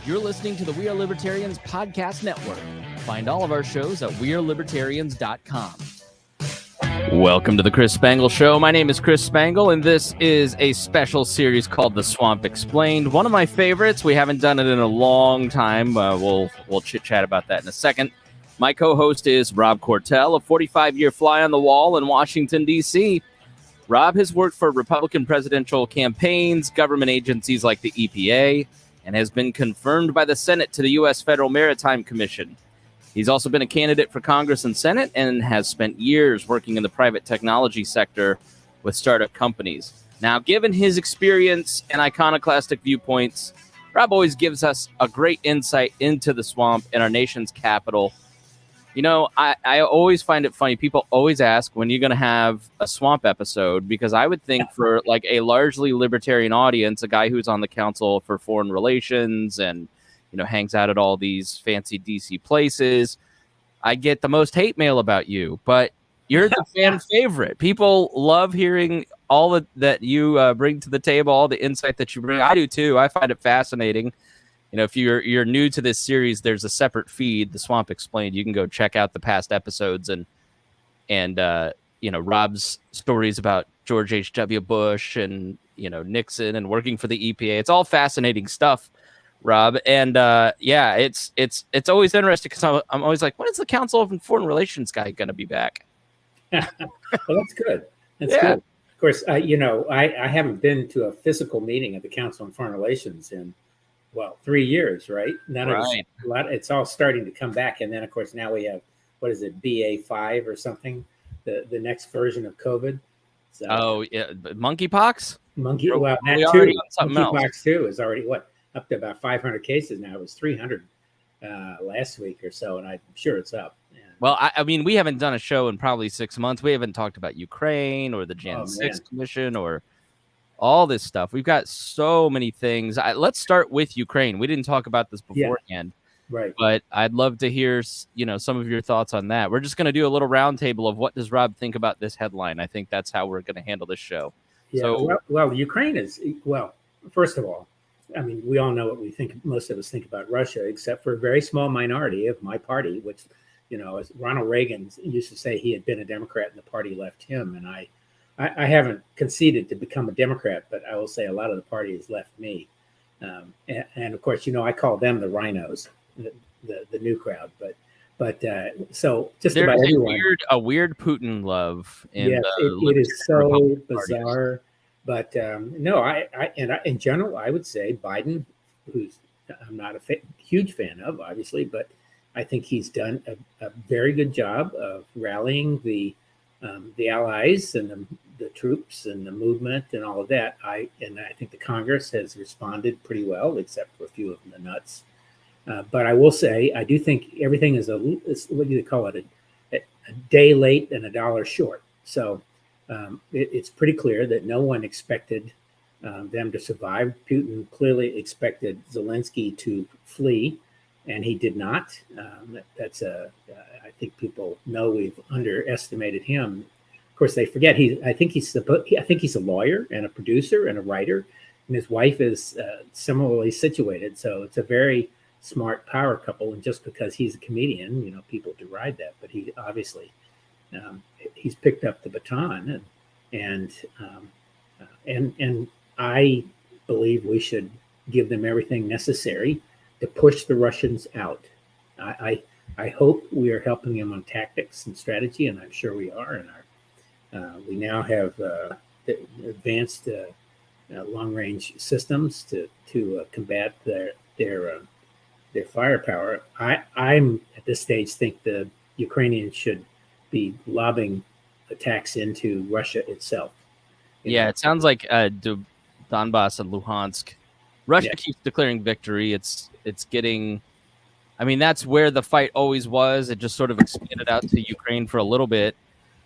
You're listening to the We Are Libertarians podcast network. Find all of our shows at wearelibertarians.com. Welcome to the Chris Spangle Show. My name is Chris Spangle, and this is a special series called The Swamp Explained. One of my favorites. We haven't done it in a long time. We'll chit-chat about that in a second. My co-host is Rob Quartel, a 45-year fly on the wall in Washington, D.C. Rob has worked for Republican presidential campaigns, government agencies like the EPA, and has been confirmed by the Senate to the Us Federal Maritime Commission. He's also been a candidate for Congress and Senate and has spent years working in the private technology sector with startup companies. Now, given his experience and iconoclastic viewpoints, Rob always gives us a great insight into the swamp in our nation's capital. You know, I always find it funny. People always ask when you're going to have a swamp episode, because I would think for like a largely libertarian audience, a guy who's on the Council for Foreign Relations and, you know, hangs out at all these fancy DC places, I get the most hate mail about you, but you're the fan favorite. People love hearing all that you bring to the table, all the insight that you bring. I do too. I find it fascinating. You know, if you're new to this series, there's a separate feed, The Swamp Explained. You can go check out the past episodes and you know, Rob's stories about George H.W. Bush and, you know, Nixon and working for the EPA. It's all fascinating stuff, Rob. And yeah, it's always interesting because I'm always like, when is the Council of Foreign Relations guy going to be back? Well, that's good. That's good. Of course, you know, I haven't been to a physical meeting of the Council on Foreign Relations in 3 years, right? It's all starting to come back. And then, of course, now we have, what is it, BA5 or something, the next version of COVID. So, monkeypox? Monkeypox too is already, up to about 500 cases now. It was 300 last week or so, and I'm sure it's up. Yeah. Well, I mean, we haven't done a show in probably 6 months. We haven't talked about Ukraine or the Jan 6 Commission or all this stuff. We've got so many things. Let's start with Ukraine. We didn't talk about this beforehand, right? But I'd love to hear, you know, some of your thoughts on that. We're just going to do a little roundtable of what does Rob think about this headline. I think that's how we're going to handle this show. Yeah. So, well, Ukraine is, first of all, I mean, we all know what we think. Most of us think about Russia, except for a very small minority of my party, which, you know, as Ronald Reagan used to say, he had been a Democrat and the party left him, and I haven't conceded to become a Democrat, but I will say a lot of the party has left me. And of course, you know, I call them the rhinos, the new crowd. But so just there's about everyone. A weird Putin love. It is so bizarre. But no, in general, I would say Biden, who's I'm not a huge fan of, obviously, but I think he's done a very good job of rallying the allies and the troops and the movement and all of that. I think the Congress has responded pretty well, except for a few of the nuts. But I will say, I do think everything is what do you call it? A day late and a dollar short. So it's pretty clear that no one expected them to survive. Putin clearly expected Zelensky to flee, and he did not. I think people know we've underestimated him. Of course, they forget I think he's a lawyer and a producer and a writer, and his wife is similarly situated. So it's a very smart power couple. And just because he's a comedian, you know, people deride that, but he obviously he's picked up the baton, and I believe we should give them everything necessary to push the Russians out. I hope we are helping them on tactics and strategy, and I'm sure we are. And we now have advanced long-range systems to combat their firepower. I'm at this stage think the Ukrainians should be lobbing attacks into Russia itself. Yeah, it sounds like Donbass and Luhansk. Russia keeps declaring victory. It's getting. I mean, that's where the fight always was. It just sort of expanded out to Ukraine for a little bit. I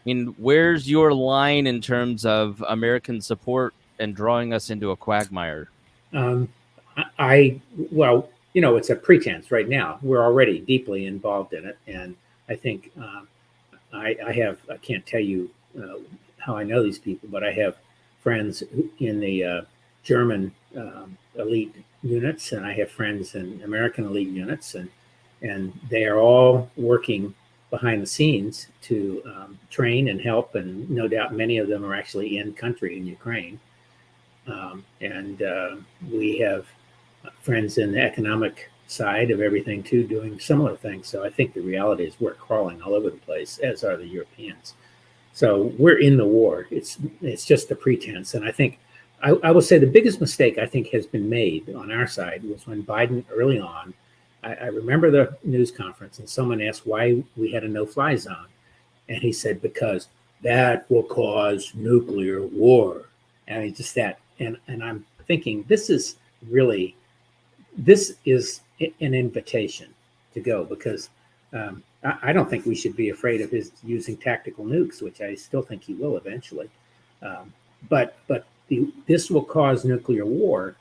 mean, where's your line in terms of American support and drawing us into a quagmire? Well, you know, it's a pretense right now. We're already deeply involved in it. And I think I can't tell you how I know these people, but I have friends in the German elite units, and I have friends in American elite units, and they are all working behind the scenes to train and help, and no doubt many of them are actually in country in Ukraine. And we have friends in the economic side of everything too, doing similar things. So I think the reality is we're crawling all over the place, as are the Europeans. So we're in the war. It's just a pretense. And I think I will say the biggest mistake I think has been made on our side was when Biden early on. I remember the news conference, and someone asked why we had a no-fly zone, and he said because that will cause nuclear war. And it's just that, and I'm thinking this is an invitation to go, because I don't think we should be afraid of his using tactical nukes, which I still think he will eventually. But this will cause nuclear war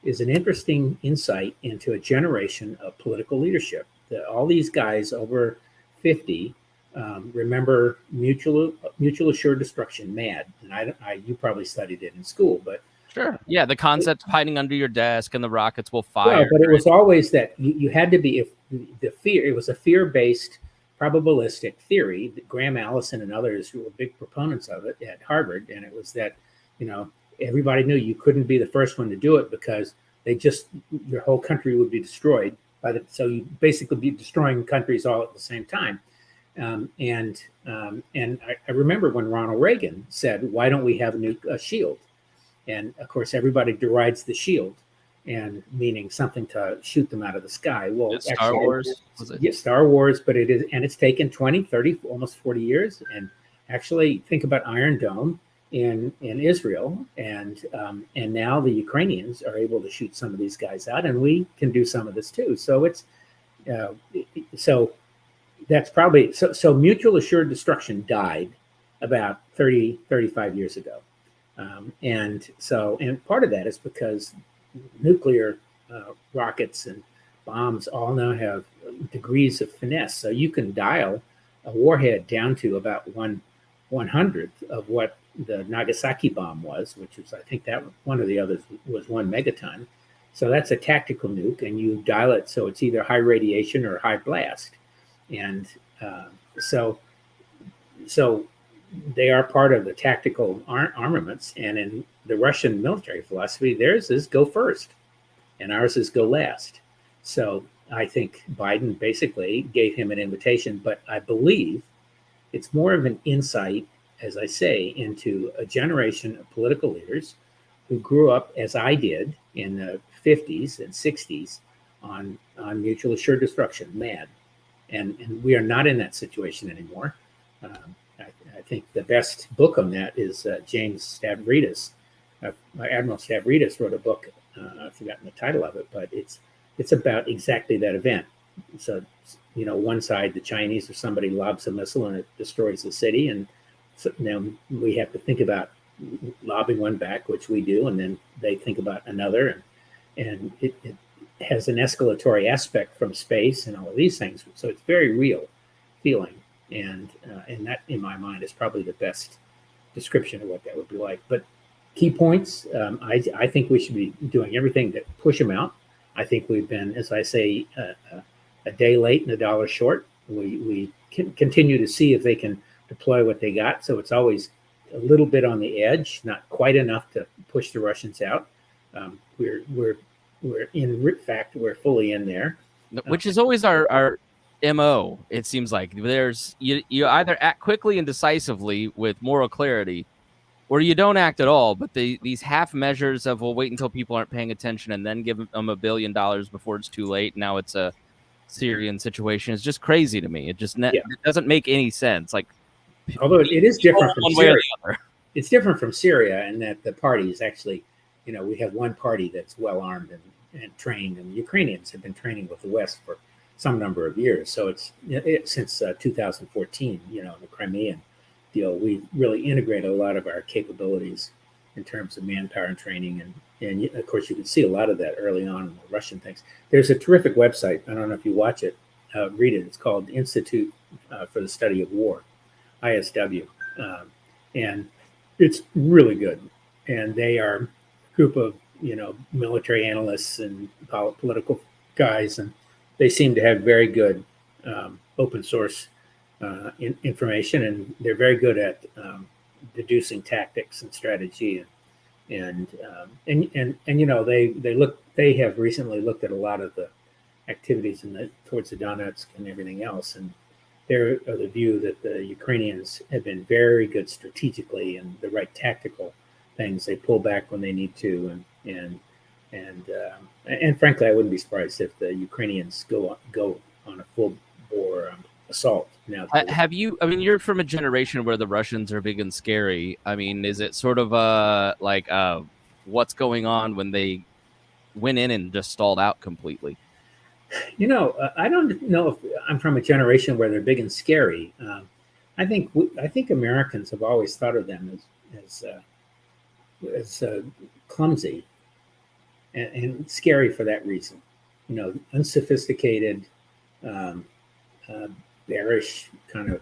is an interesting insight into a generation of political leadership. All these guys over 50 remember mutual assured destruction, MAD, and you probably studied it in school, but sure, yeah, the concept of hiding under your desk and the rockets will fire. Well, but it was always that you had to be, if the fear, it was a fear-based probabilistic theory that Graham Allison and others who were big proponents of it at Harvard, and it was that everybody knew you couldn't be the first one to do it because your whole country would be destroyed so you basically be destroying countries all at the same time. And I remember when Ronald Reagan said, "Why don't we have a shield?" And of course, everybody derides the shield, and meaning something to shoot them out of the sky. Well, it's Star Wars, was it? Yeah, Star Wars, but it's taken 20, 30, almost 40 years. And actually, think about Iron Dome in Israel, and now the Ukrainians are able to shoot some of these guys out, and we can do some of this too. So so that's probably so mutual assured destruction died about 35 years ago. And part of that is because nuclear rockets and bombs all now have degrees of finesse. So you can dial a warhead down to about 1/100th of what the Nagasaki bomb was, which was, I think that one of the others was 1 megaton. So that's a tactical nuke, and you dial it so it's either high radiation or high blast. And so they are part of the tactical armaments. And in the Russian military philosophy, theirs is go first, and ours is go last. So I think Biden basically gave him an invitation, but I believe it's more of an insight, as I say, into a generation of political leaders who grew up, as I did, in the 50s and 60s on mutual assured destruction, MAD. And we are not in that situation anymore. I think the best book on that is James Stavridis. Admiral Stavridis wrote a book. I've forgotten the title of it, but it's about exactly that event. So, one side, the Chinese or somebody lobs a missile and it destroys the city, and so now we have to think about lobbing one back, which we do, and then they think about another, and it has an escalatory aspect from space and all of these things. So it's very real feeling. And that, in my mind, is probably the best description of what that would be like. But key points, I think we should be doing everything to push them out. I think we've been, as I say, a day late and a dollar short. We can continue to see if they can deploy what they got. So it's always a little bit on the edge, not quite enough to push the Russians out. We're in fact, we're fully in there. Which is always our MO, it seems like. There's you either act quickly and decisively with moral clarity, or you don't act at all. But these half measures of, we'll wait until people aren't paying attention and then give them $1 billion before it's too late. Now it's a Syrian situation. Is just crazy to me. It just it doesn't make any sense. Like, although it is different from Syria. It's different from Syria in that the parties actually, we have one party that's well armed and trained, and the Ukrainians have been training with the West for some number of years. So it's since 2014, the Crimean deal, we really integrated a lot of our capabilities in terms of manpower and training. And of course, you can see a lot of that early on in the Russian things. There's a terrific website. I don't know if you watch it, read it. It's called the Institute for the Study of War, ISW. And it's really good. And they are a group of military analysts and political guys, and they seem to have very good open source information, and they're very good at deducing tactics and strategy, and they have recently looked at a lot of the activities towards the Donetsk and everything else, and they're of the view that the Ukrainians have been very good strategically and the right tactical things. They pull back when they need to, and frankly, I wouldn't be surprised if the Ukrainians go on a full bore assault. Now, you're from a generation where the Russians are big and scary. I mean, is it sort of what's going on when they went in and just stalled out completely? I don't know if I'm from a generation where they're big and scary. I think Americans have always thought of them as clumsy and scary for that reason. Unsophisticated, bearish kind of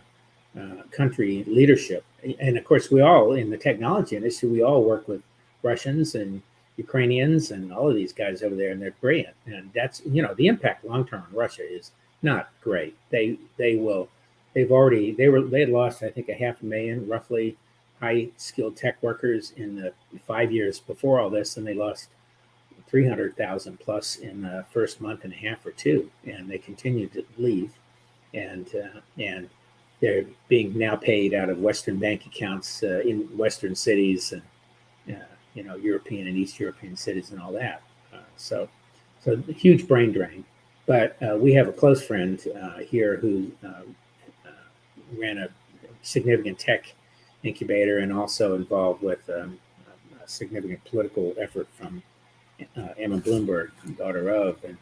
country leadership. And of course, we all in the technology industry, we all work with Russians and Ukrainians and all of these guys over there, and they're brilliant. And that's, the impact long term on Russia is not great. They had lost, I think, 500,000 roughly high skilled tech workers in the 5 years before all this, and they lost 300,000 plus in the first month and a half or two, and they continued to leave, and they're being now paid out of Western bank accounts in Western cities, and European and East European cities and all that. So huge brain drain. But we have a close friend here who ran a significant tech incubator and also involved with a significant political effort from Emma Bloomberg, daughter of, and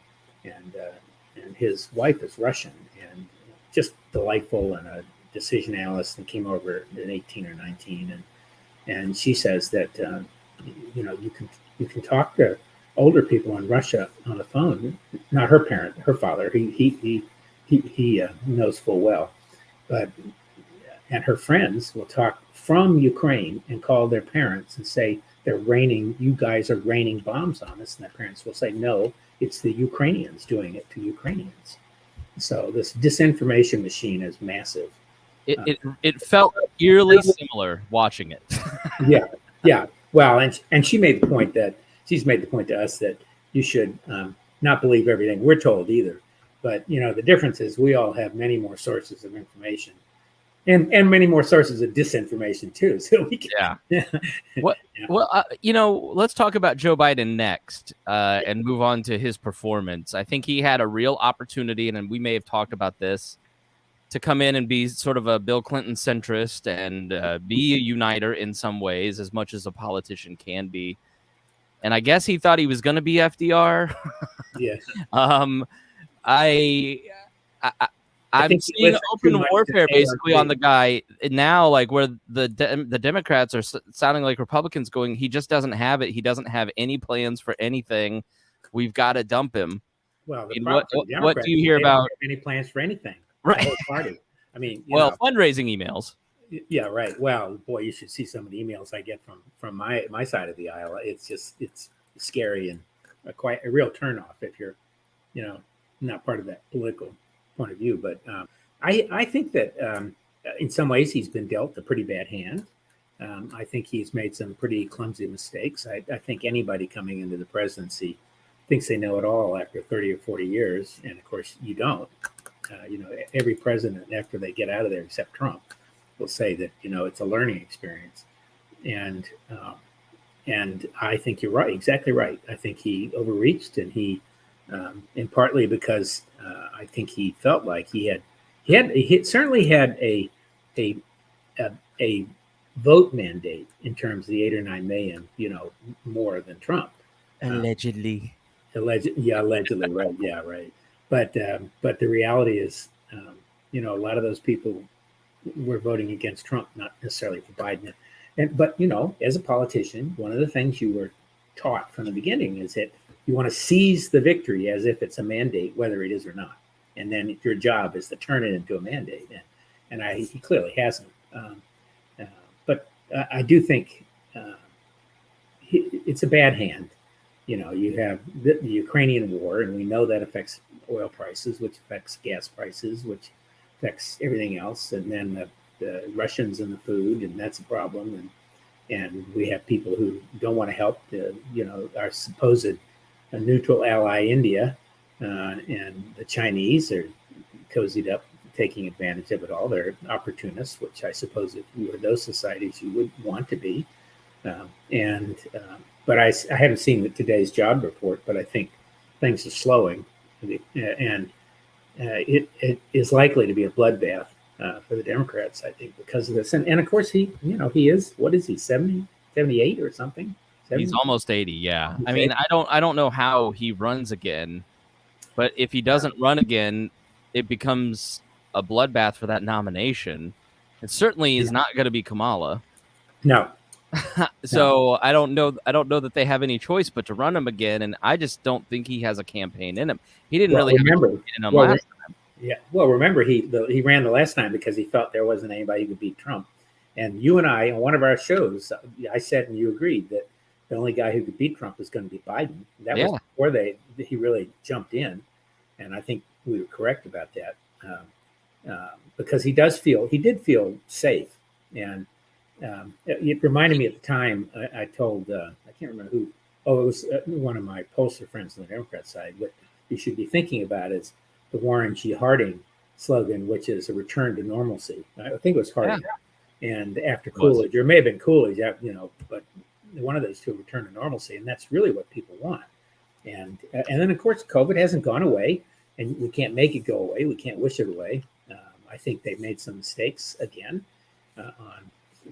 his wife is Russian, and just delightful and a decision analyst, and came over at 18 or 19, and she says that you can talk to older people in Russia on the phone. Not her parent, her father. He knows full well, and her friends will talk from Ukraine and call their parents and say you guys are raining bombs on us, and their parents will say, no, it's the Ukrainians doing it to Ukrainians. So this disinformation machine is massive. It felt eerily similar watching it. Yeah. Well, and she's made the point to us that you should not believe everything we're told either. But the difference is we all have many more sources of information, and many more sources of disinformation too. So we can, let's talk about Joe Biden next and move on to his performance. I think he had a real opportunity, and we may have talked about this, to come in and be sort of a Bill Clinton centrist and be a uniter in some ways, as much as a politician can be. And I guess he thought he was going to be FDR. Yes. I'm seeing open warfare basically on the guy now, like where the Democrats are sounding like Republicans, going, he just doesn't have it. He doesn't have any plans for anything. We've got to dump him. Well, what do you hear about? Don't have any plans for anything? Right. The whole party. I mean, fundraising emails. Yeah, right. Well, boy, you should see some of the emails I get from my side of the aisle. It's scary and quite a real turnoff if you're, not part of that political point of view. But I think that in some ways he's been dealt a pretty bad hand. I think he's made some pretty clumsy mistakes. I think anybody coming into the presidency thinks they know it all after 30 or 40 years, and of course you don't. Every president after they get out of there, except Trump, will say that it's a learning experience, and I think you're right, exactly right. I think he overreached, and he, and partly because I think he felt like he certainly had a vote mandate in terms of the 8 or 9 million, more than Trump. Allegedly. Allegedly, right? Yeah, right. But the reality is, a lot of those people were voting against Trump, not necessarily for Biden. But as a politician, one of the things you were taught from the beginning is that you want to seize the victory as if it's a mandate, whether it is or not. And then your job is to turn it into a mandate. And he clearly hasn't. But I do think it's a bad hand. you have the Ukrainian war, and we know that affects oil prices, which affects gas prices, which affects everything else. And then the Russians and the food, and that's a problem. And we have people who don't want to help our supposed neutral ally, India, and the Chinese are cozied up, taking advantage of it all. They're opportunists, which I suppose if you were those societies, you would want to be. But I haven't seen today's job report, but I think things are slowing, and it is likely to be a bloodbath for the Democrats, I think, because of this. And of course, he is, what is he, 70, 78 or something? 70? He's almost 80. Yeah. I mean, I don't know how he runs again, but if he doesn't run again, it becomes a bloodbath for that nomination. It certainly is not going to be Kamala. No. So I don't know that they have any choice but to run him again, and I just don't think he has a campaign in him. He didn't have a campaign in him last time. Yeah. Well, remember he ran the last time because he felt there wasn't anybody who could beat Trump. And you and I, on one of our shows, I said, and you agreed, that the only guy who could beat Trump was going to be Biden. That was before he really jumped in, and I think we were correct about that. Because he did feel safe. And it reminded me at the time, I told, I can't remember who, it was one of my pollster friends on the Democrat side, what you should be thinking about is the Warren G. Harding slogan, which is a return to normalcy. I think it was Harding. Yeah. And after Coolidge, or it may have been Coolidge, but one of those two, return to normalcy. And that's really what people want. And then, of course, COVID hasn't gone away, and we can't make it go away. We can't wish it away. I think they've made some mistakes again on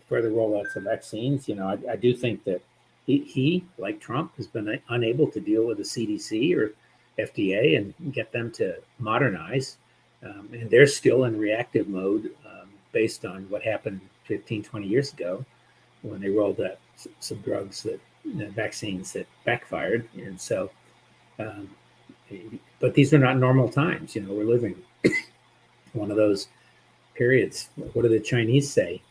further rollouts of vaccines. I do think that he, like Trump, has been unable to deal with the CDC or FDA and get them to modernize. And they're still in reactive mode based on what happened 15, 20 years ago when they rolled out some drugs vaccines that backfired. And so, but these are not normal times. We're living one of those periods. What do the Chinese say?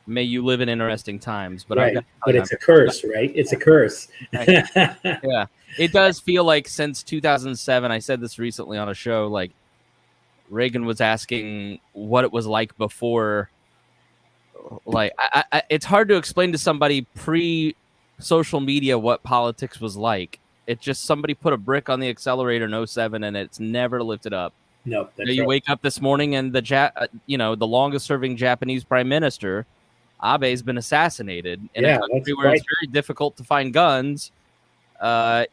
May you live in interesting times, but right. But it's a curse, right? It's a curse. Yeah, it does feel like since 2007. I said this recently on a show. Like Reagan was asking what it was like before. Like it's hard to explain to somebody pre-social media what politics was like. It's just somebody put a brick on the accelerator in 2007 and it's never lifted up. No, you wake up this morning and the longest-serving Japanese prime minister, Abe's been assassinated in a country where it's very difficult to find guns. Well,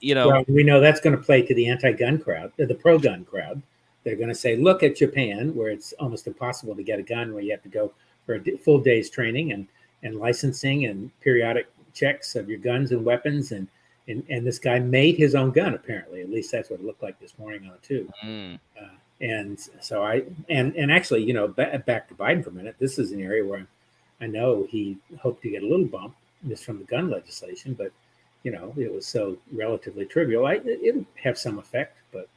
we know that's going to play to the anti-gun crowd, the pro-gun crowd. They're going to say, look at Japan, where it's almost impossible to get a gun, where you have to go for a full day's training and licensing and periodic checks of your guns and weapons. And this guy made his own gun, apparently. At least that's what it looked like this morning on the tube. And so actually, back to Biden for a minute, this is an area where I know he hoped to get a little bump just from the gun legislation, but, it was so relatively trivial. It'll have some effect, but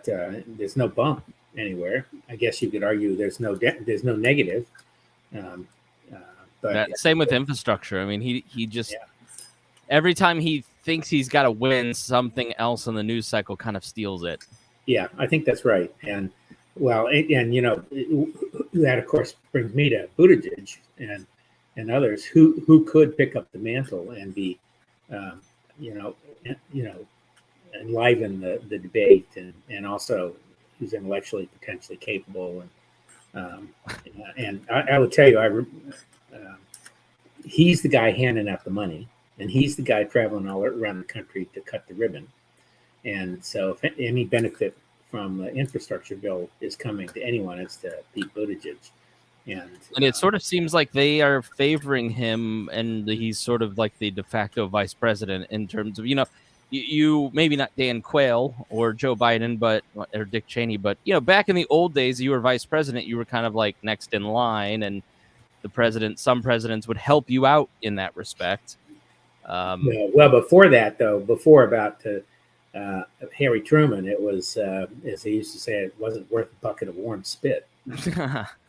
there's no bump anywhere. I guess you could argue there's no negative. But same with infrastructure. I mean, he just every time he thinks he's got to win, something else in the news cycle kind of steals it. Yeah, I think that's right. And that of course brings me to Buttigieg and others who could pick up the mantle and be, enliven the debate and also who's intellectually potentially capable. And I will tell you, he's the guy handing out the money, and he's the guy traveling all around the country to cut the ribbon. And so if any benefit from the infrastructure bill is coming to anyone, it's to Pete Buttigieg. And it sort of seems like they are favoring him, and he's sort of like the de facto vice president in terms of, you maybe not Dan Quayle or Joe Biden, or Dick Cheney, but, back in the old days, you were vice president, you were kind of like next in line, and some presidents would help you out in that respect. Well, before that, though, about Harry Truman, it was, as he used to say, it wasn't worth a bucket of warm spit.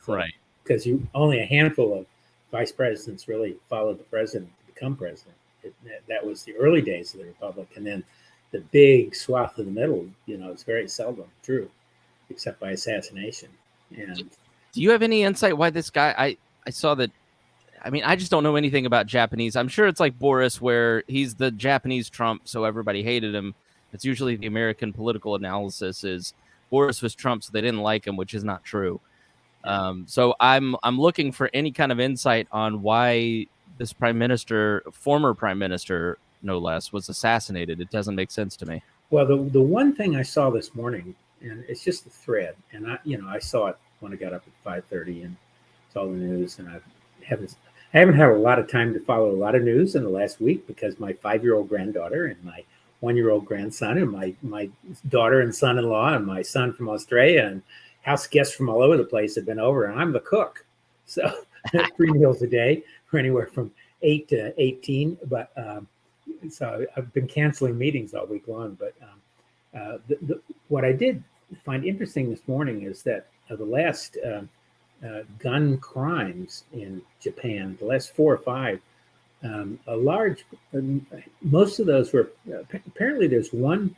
Right. Because only a handful of vice presidents really followed the president to become president. That was the early days of the republic, and then the big swath of the middle, it's very seldom true, except by assassination. And do you have any insight why this guy? I saw that. I mean, I just don't know anything about Japanese. I'm sure it's like Boris, where he's the Japanese Trump, so everybody hated him. It's usually the American political analysis is Boris was Trump, so they didn't like him, which is not true. So I'm looking for any kind of insight on why this former prime minister, no less, was assassinated. It doesn't make sense to me. Well, the one thing I saw this morning, and it's just a thread, and I saw it when I got up at 5:30 and saw the news, and I haven't had a lot of time to follow a lot of news in the last week because my 5-year-old granddaughter and my 1-year-old grandson and my daughter and son-in-law and my son from Australia and house guests from all over the place have been over, and I'm the cook. So 3 meals a day for anywhere from 8 to 18. But so I've been canceling meetings all week long. But what I did find interesting this morning is that the last gun crimes in Japan, the last 4 or 5, most of those were apparently there's one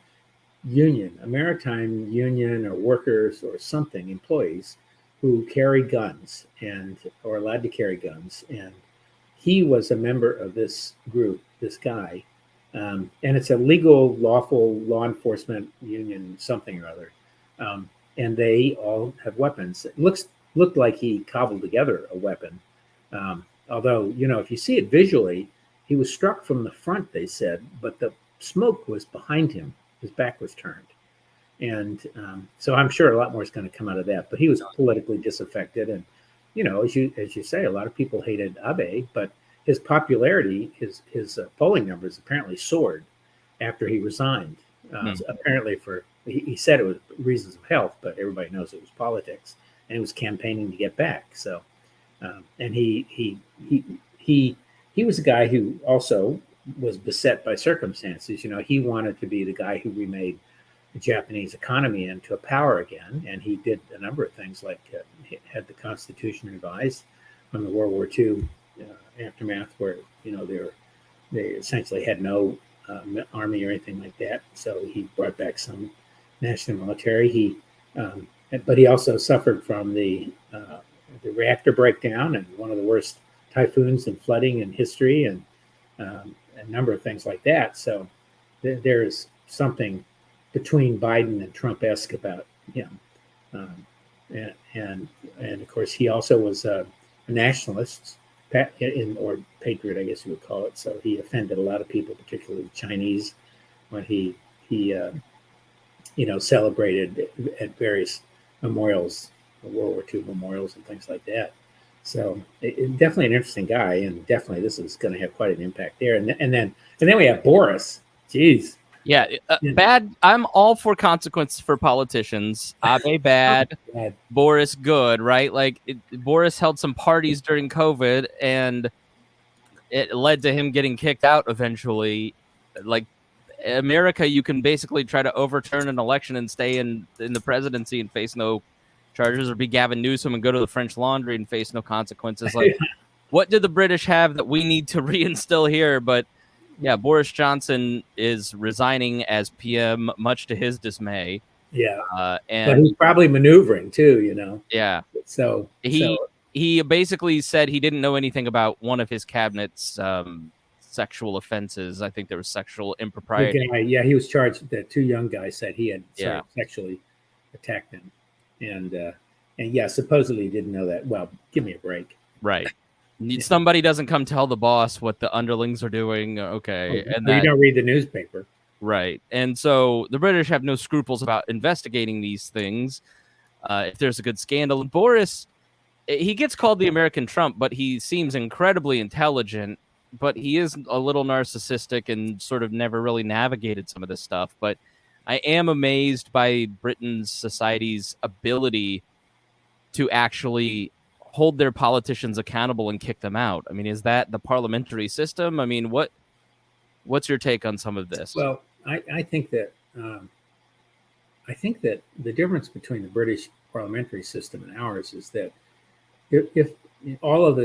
union, a maritime union or workers or something, employees who carry guns and are allowed to carry guns. And he was a member of this group, this guy. And it's a legal, lawful law enforcement union, something or other. And they all have weapons. It looked like he cobbled together a weapon. Although, if you see it visually, he was struck from the front, they said, but the smoke was behind him. His back was turned. And so I'm sure a lot more is going to come out of that. But he was politically disaffected. And, as you say, a lot of people hated Abe, but his popularity, his polling numbers apparently soared after he resigned. Apparently he said it was reasons of health, but everybody knows it was politics. And he was campaigning to get back. So, and he was a guy who also was beset by circumstances. He wanted to be the guy who remade the Japanese economy into a power again, and he did a number of things, like had the Constitution revised from the World War II aftermath, where they essentially had no army or anything like that. So he brought back some national military. But he also suffered from the reactor breakdown and one of the worst typhoons and flooding in history, and a number of things like that. So there's something between Biden and Trump-esque about him. And of course, he also was a nationalist, or patriot, I guess you would call it. So he offended a lot of people, particularly the Chinese, when he celebrated at various memorials, World War II memorials and things like that. So definitely an interesting guy, and definitely this is going to have quite an impact there. And then we have Boris. Jeez. Yeah, bad. I'm all for consequences for politicians. Abe bad, Boris good, right? Like Boris held some parties during COVID, and it led to him getting kicked out eventually. Like America, you can basically try to overturn an election and stay in the presidency and face no charges, or be Gavin Newsom and go to the French Laundry and face no consequences. Like, what did the British have that we need to reinstill here? But yeah, Boris Johnson is resigning as PM, much to his dismay. Yeah, and but he's probably maneuvering too, Yeah. So he basically said he didn't know anything about one of his cabinet's sexual offenses. I think there was sexual impropriety. Yeah, he was charged. The 2 young guys said he had sexually attacked them, and yeah, supposedly he didn't know that. Well, give me a break. Right. Somebody doesn't come tell the boss what the underlings are doing. Okay. And you don't read the newspaper. Right. And so the British have no scruples about investigating these things. If there's a good scandal. And Boris, he gets called the American Trump, but he seems incredibly intelligent, but he is a little narcissistic and sort of never really navigated some of this stuff. But I am amazed by Britain's society's ability to actually hold their politicians accountable and kick them out. I mean, is that the parliamentary system? I mean, what's your take on some of this? Well, I think that the difference between the British parliamentary system and ours is that if all of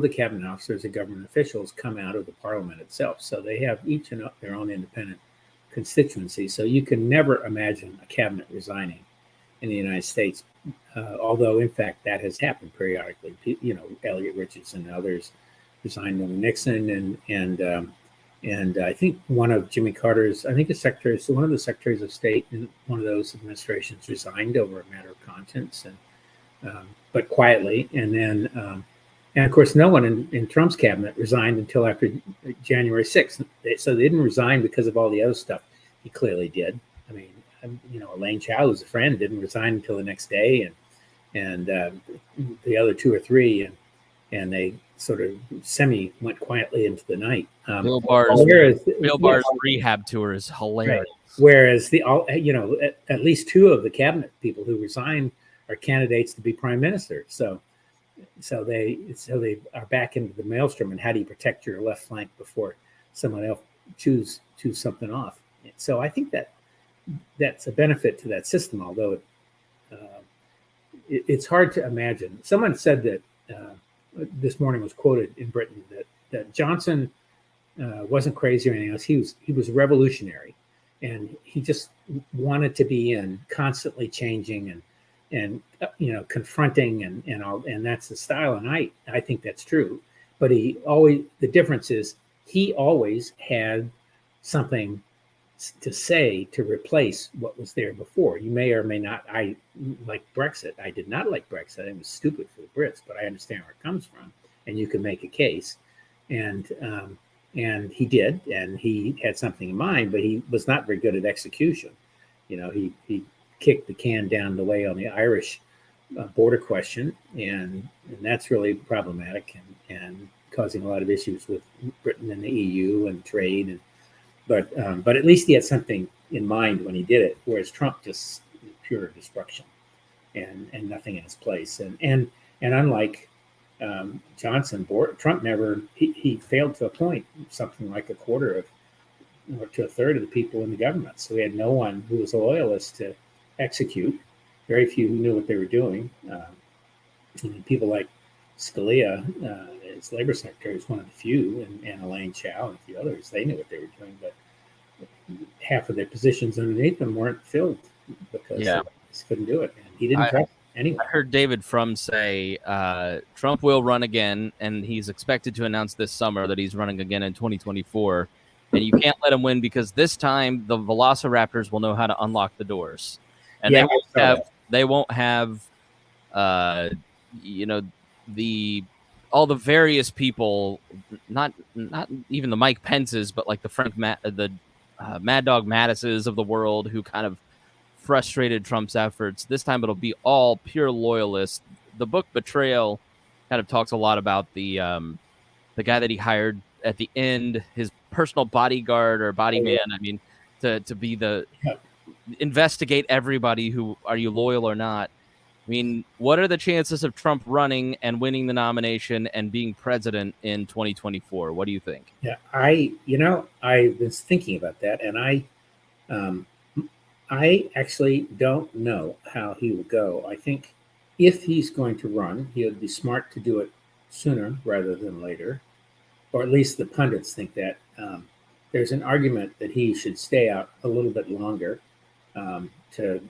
the cabinet officers and government officials come out of the parliament itself, so they have each their own independent constituency. So you can never imagine a cabinet resigning in the United States, although in fact that has happened periodically. Elliot Richardson and others resigned under Nixon, and I think one of Jimmy Carter's, one of the secretaries of state in one of those administrations resigned over a matter of conscience, but quietly. And of course, no one in Trump's cabinet resigned until after January 6th. So they didn't resign because of all the other stuff he clearly did. I mean, Elaine Chao, who's a friend, didn't resign until the next day, and the other two or three, and they sort of went quietly into the night. Bill Barr's rehab tour is hilarious. Right. Whereas at least two of the cabinet people who resigned are candidates to be prime minister. So they are back into the maelstrom. And how do you protect your left flank before someone else choose something off? So I think that's a benefit to that system, although it's hard to imagine. Someone said that this morning was quoted in Britain that Johnson wasn't crazy or anything else. He was revolutionary, and he just wanted to be constantly changing and confronting and all, and that's the style. And I think that's true. But the difference is he always had something to say to replace what was there before. You may or may not. I like Brexit. I did not like Brexit. It was stupid for the Brits, but I understand where it comes from, and you can make a case. And he did, and he had something in mind, but he was not very good at execution. He kicked the can down the way on the Irish border question, and that's really problematic and causing a lot of issues with Britain and the EU and trade. But at least he had something in mind when he did it, whereas Trump just pure destruction and nothing in his place. And unlike Johnson, Trump he failed to appoint something like a quarter or to a third of the people in the government. So he had no one who was a loyalist to execute. Very few who knew what they were doing. People like Scalia, as labor secretary, was one of the few, and Elaine Chao and a few others. They knew what they were doing, but half of their positions underneath them weren't filled because they just couldn't do it. And he didn't trust anyone. I heard David Frum say Trump will run again, and he's expected to announce this summer that he's running again in 2024. And you can't let him win because this time the Velociraptors will know how to unlock the doors, and they won't have all the various people, not even the Mike Pences, but like the Mad Dog Mattises of the world who kind of frustrated Trump's efforts. This time it'll be all pure loyalists. The book Betrayal kind of talks a lot about the guy that he hired at the end, his personal bodyguard or body man. I mean, to be investigate everybody who are you loyal or not. I mean, what are the chances of Trump running and winning the nomination and being president in 2024? What do you think? Yeah, I was thinking about that, and I actually don't know how he will go. I think if he's going to run, he would be smart to do it sooner rather than later, or at least the pundits think that. There's an argument that he should stay out a little bit longer to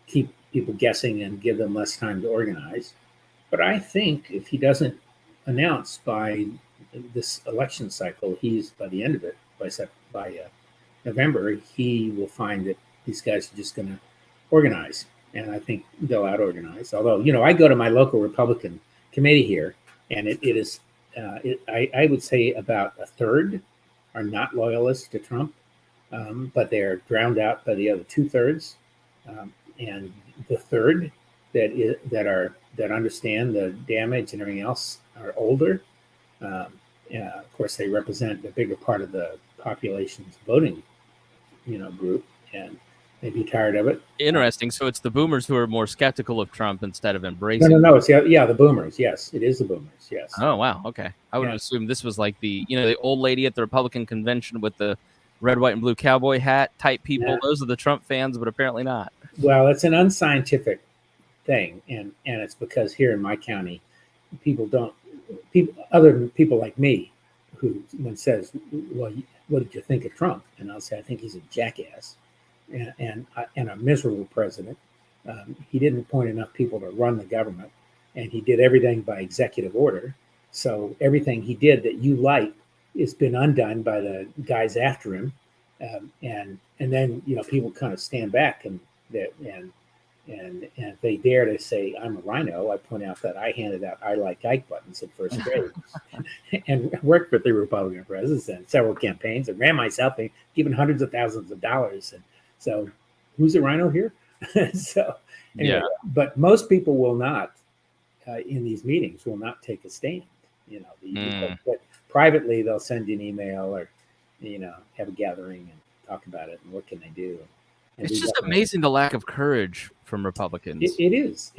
keep people guessing and give them less time to organize. But I think if he doesn't announce by this election cycle, by the end of it, by November, he will find that these guys are just going to organize. And I think they'll out-organize. Although, I go to my local Republican committee here, and it is, I would say about a third are not loyalists to Trump, but they're drowned out by the other 2/3. And the third that understand the damage and everything else are older. Of course, they represent the bigger part of the population's voting, group, and they'd be tired of it. Interesting. So it's the boomers who are more skeptical of Trump instead of embracing. No. It's the boomers. Yes, it is the boomers. Yes. Oh wow. Okay. I would assume this was like the old lady at the Republican convention with the red, white, and blue cowboy hat type people. Yeah. Those are the Trump fans, but apparently not. Well, it's an unscientific thing, and it's because here in my county, other than people like me, who when says, "Well, what did you think of Trump?" and I'll say, "I think he's a jackass and a miserable president. He didn't appoint enough people to run the government, and he did everything by executive order. So everything he did that you like has been undone by the guys after him." And then people kind of stand back and if they dare to say I'm a rhino, I point out that I handed out "I like Ike" buttons in first grade and worked for 3 Republican presidents and several campaigns and ran myself and given hundreds of thousands of dollars. And so, who's a rhino here? So, anyway, but most people will not in these meetings will not take a stand. But privately they'll send you an email or have a gathering and talk about it and what can they do. And it's just amazing the lack of courage from Republicans. It is.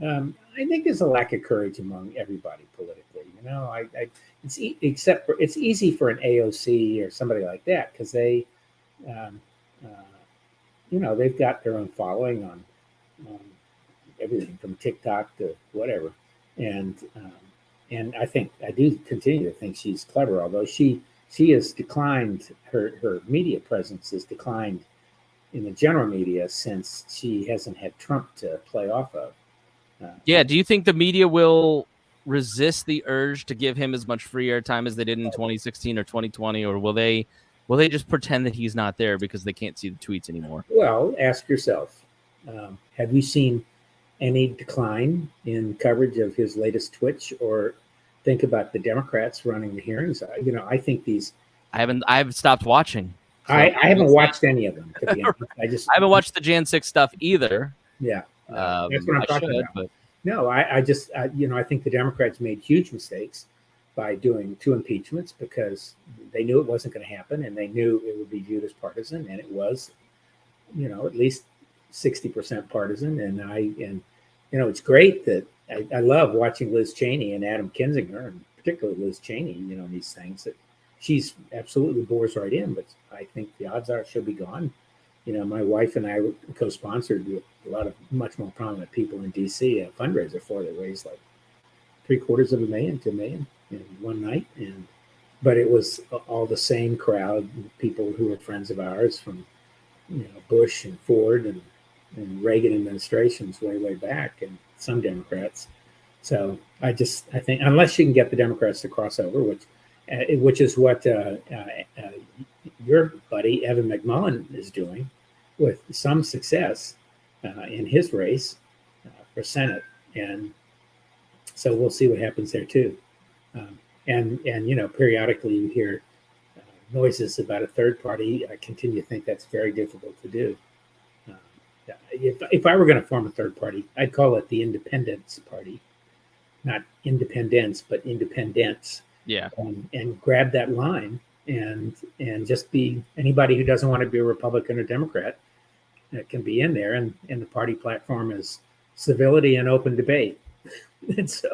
I think there's a lack of courage among everybody politically. It's easy for an AOC or somebody like that because they, they've got their own following on everything from TikTok to whatever, and I do continue to think she's clever, although she has declined her media presence has declined in the general media since she hasn't had Trump to play off of. Do you think the media will resist the urge to give him as much free airtime as they did in 2016 or 2020, or will they just pretend that he's not there because they can't see the tweets anymore? Well, ask yourself, have you seen any decline in coverage of his latest twitch, or think about the Democrats running the hearings? I think these. I've stopped watching. So I haven't watched any of them, to be honest. I haven't watched the Jan 6 stuff either. Yeah, that's what I'm talking about. But... No, I think the Democrats made huge mistakes by doing 2 impeachments because they knew it wasn't going to happen, and they knew it would be viewed as partisan, and it was, at least 60% partisan. And it's great that I love watching Liz Cheney and Adam Kinzinger, and particularly Liz Cheney, these things that she's absolutely bores right in, but I think the odds are she'll be gone. My wife and I co-sponsored with a lot of much more prominent people in DC a fundraiser for that raised like $750,000 to $1 million in one night. But it was all the same crowd, people who were friends of ours from, Bush and Ford and Reagan administrations way back, and some Democrats. So I think unless you can get the Democrats to cross over, which is what your buddy Evan McMullin is doing with some success in his race for Senate, and so we'll see what happens there too. And periodically you hear noises about a third party. I continue to think that's very difficult to do. If I were going to form a third party, I'd call it the Independence Party, not independence, but independence. Yeah. And grab that line and just be anybody who doesn't want to be a Republican or Democrat can be in there. And the party platform is civility and open debate. And so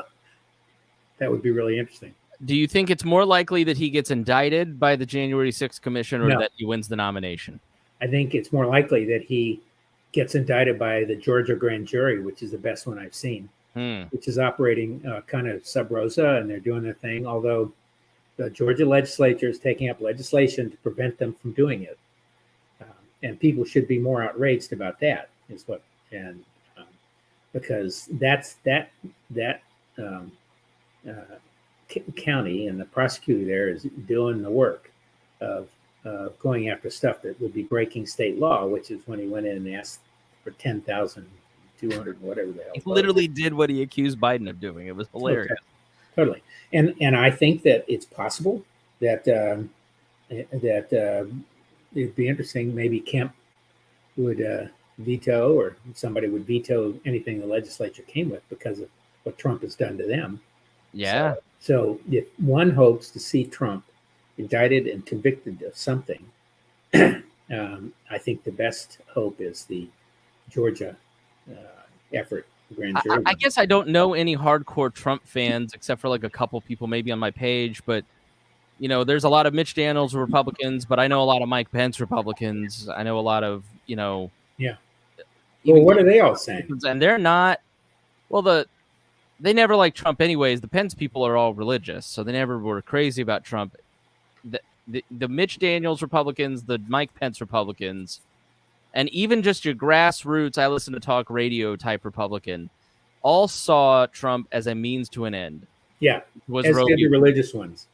that would be really interesting. Do you think it's more likely that he gets indicted by the January 6th commission or that he wins the nomination? I think it's more likely that he gets indicted by the Georgia grand jury, which is the best one I've seen. Which is operating kind of sub rosa, and they're doing their thing, although the Georgia legislature is taking up legislation to prevent them from doing it. And people should be more outraged about that, because that's county and the prosecutor there is doing the work of going after stuff that would be breaking state law, which is when he went in and asked for 10,200, whatever the hell. He literally did what he accused Biden of doing. It was hilarious. Okay. Totally. And I think that it's possible that it'd be interesting. Maybe Kemp would veto, or somebody would veto anything the legislature came with because of what Trump has done to them. Yeah. So if one hopes to see Trump indicted and convicted of something, I think the best hope is the Georgia effort. Grand jury. I guess I don't know any hardcore Trump fans except for like a couple people maybe on my page, but there's a lot of Mitch Daniels Republicans, but I know a lot of Mike Pence Republicans. I know a lot of Well, what are they all saying? And they're not. Well, they never liked Trump anyways. The Pence people are all religious, so they never were crazy about Trump. The Mitch Daniels Republicans, the Mike Pence Republicans, and even just your grassroots, I listen to talk radio type Republican, all saw Trump as a means to an end. Yeah, as did the religious ones.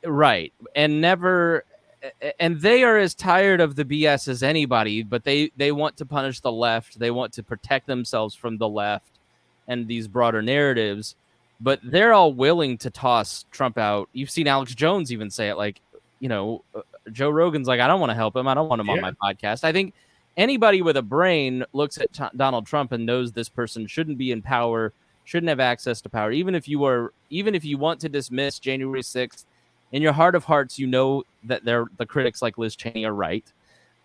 Right. And they are as tired of the BS as anybody, but they want to punish the left. They want to protect themselves from the left and these broader narratives, but they're all willing to toss Trump out. You've seen Alex Jones even say it, like, Joe Rogan's like, I don't want to help him. I don't want him on my podcast. I think anybody with a brain looks at Donald Trump and knows this person shouldn't be in power, shouldn't have access to power. Even if you want to dismiss January 6th, in your heart of hearts, you know that the critics like Liz Cheney are right.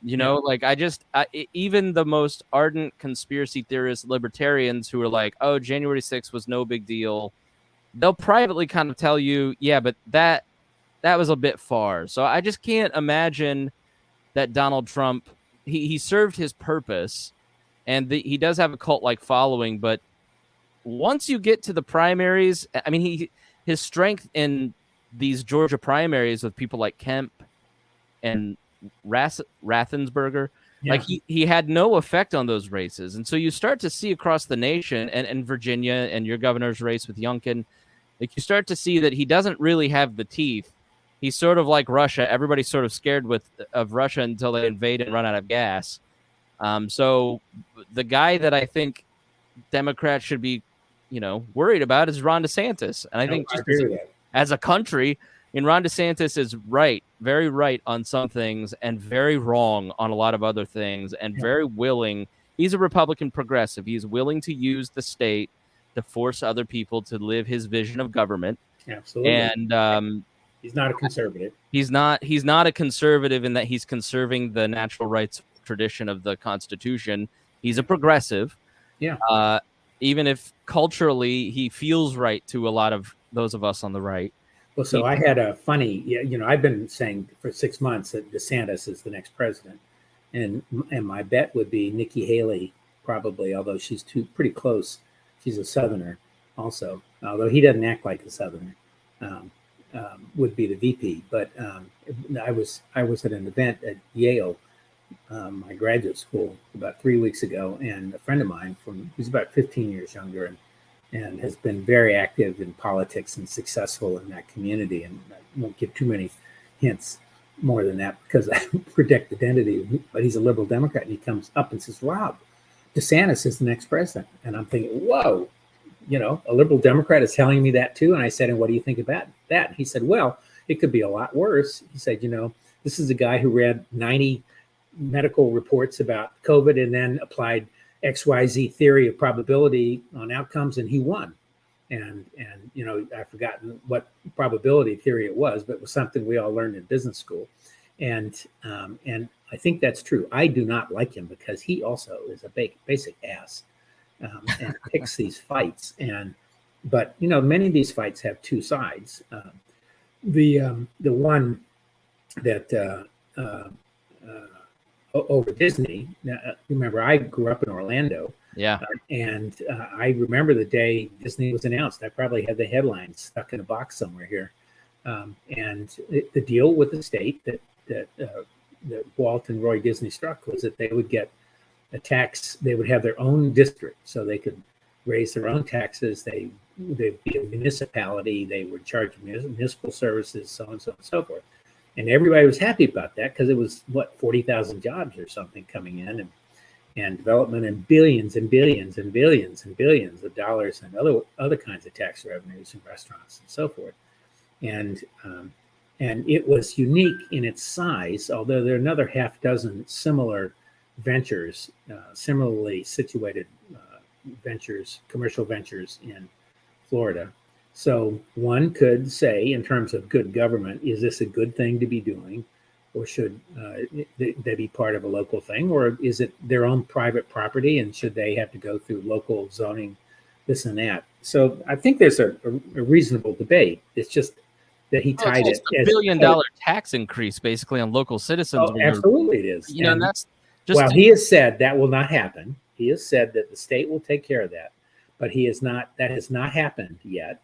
Even the most ardent conspiracy theorists, libertarians who are like, oh, January 6th was no big deal, they'll privately kind of tell you, yeah, but that was a bit far. So I just can't imagine that Donald Trump, he served his purpose, and he does have a cult-like following, but once you get to the primaries, I mean, his strength in these Georgia primaries with people like Kemp and Raffensperger, like he had no effect on those races. And so you start to see across the nation and Virginia and your governor's race with Youngkin, like you start to see that he doesn't really have the teeth. He's sort of like Russia. Everybody's sort of scared of Russia until they invade and run out of gas. So the guy that I think Democrats should be, worried about is Ron DeSantis. And I think as a country, Ron DeSantis is right, very right on some things and very wrong on a lot of other things, and very willing. He's a Republican progressive. He's willing to use the state to force other people to live his vision of government. Absolutely. And he's not a conservative. He's not a conservative in that he's conserving the natural rights tradition of the Constitution. He's a progressive. Yeah. Even if culturally he feels right to a lot of those of us on the right. Well, so I had a funny, I've been saying for 6 months that DeSantis is the next president, and my bet would be Nikki Haley, probably, although she's pretty close. She's a Southerner also, although he doesn't act like a Southerner, would be the VP. But I was at an event at Yale, my graduate school, about 3 weeks ago, and a friend of mine who's about 15 years younger and has been very active in politics and successful in that community. And I won't give too many hints more than that because I predict identity, but he's a liberal Democrat. And he comes up and says, Rob, DeSantis is the next president. And I'm thinking, whoa, a liberal Democrat is telling me that too. And I said, and what do you think about that? And he said, well, it could be a lot worse. He said, this is a guy who read 90 medical reports about COVID and then applied XYZ theory of probability on outcomes, and he won. And I've forgotten what probability theory it was, but it was something we all learned in business school. And I think that's true. I do not like him because he also is a basic ass and picks these fights. But many of these fights have two sides. The one that over Disney. Now, remember, I grew up in Orlando. Yeah. And I remember the day Disney was announced. I probably had the headlines stuck in a box somewhere here. And the deal with the state that Walt and Roy Disney struck was that they would get a tax. They would have their own district, so they could raise their own taxes. They'd be a municipality. They would charge municipal services, so on and so on and so forth. And everybody was happy about that because it was 40,000 jobs or something coming in, and development, and billions and billions and billions and billions of dollars and other kinds of tax revenues and restaurants and so forth. And it was unique in its size, although there are another half dozen similar ventures, similarly situated ventures, commercial ventures in Florida. So one could say, in terms of good government, is this a good thing to be doing, or should they be part of a local thing, or is it their own private property, and should they have to go through local zoning, this and that? So I think there's a reasonable debate. It's just that he tied it. $1 billion tax increase, basically, on local citizens. Oh, absolutely, it is. And that's just. Well, he has said that will not happen. He has said that the state will take care of that. but he is not. That has not happened yet,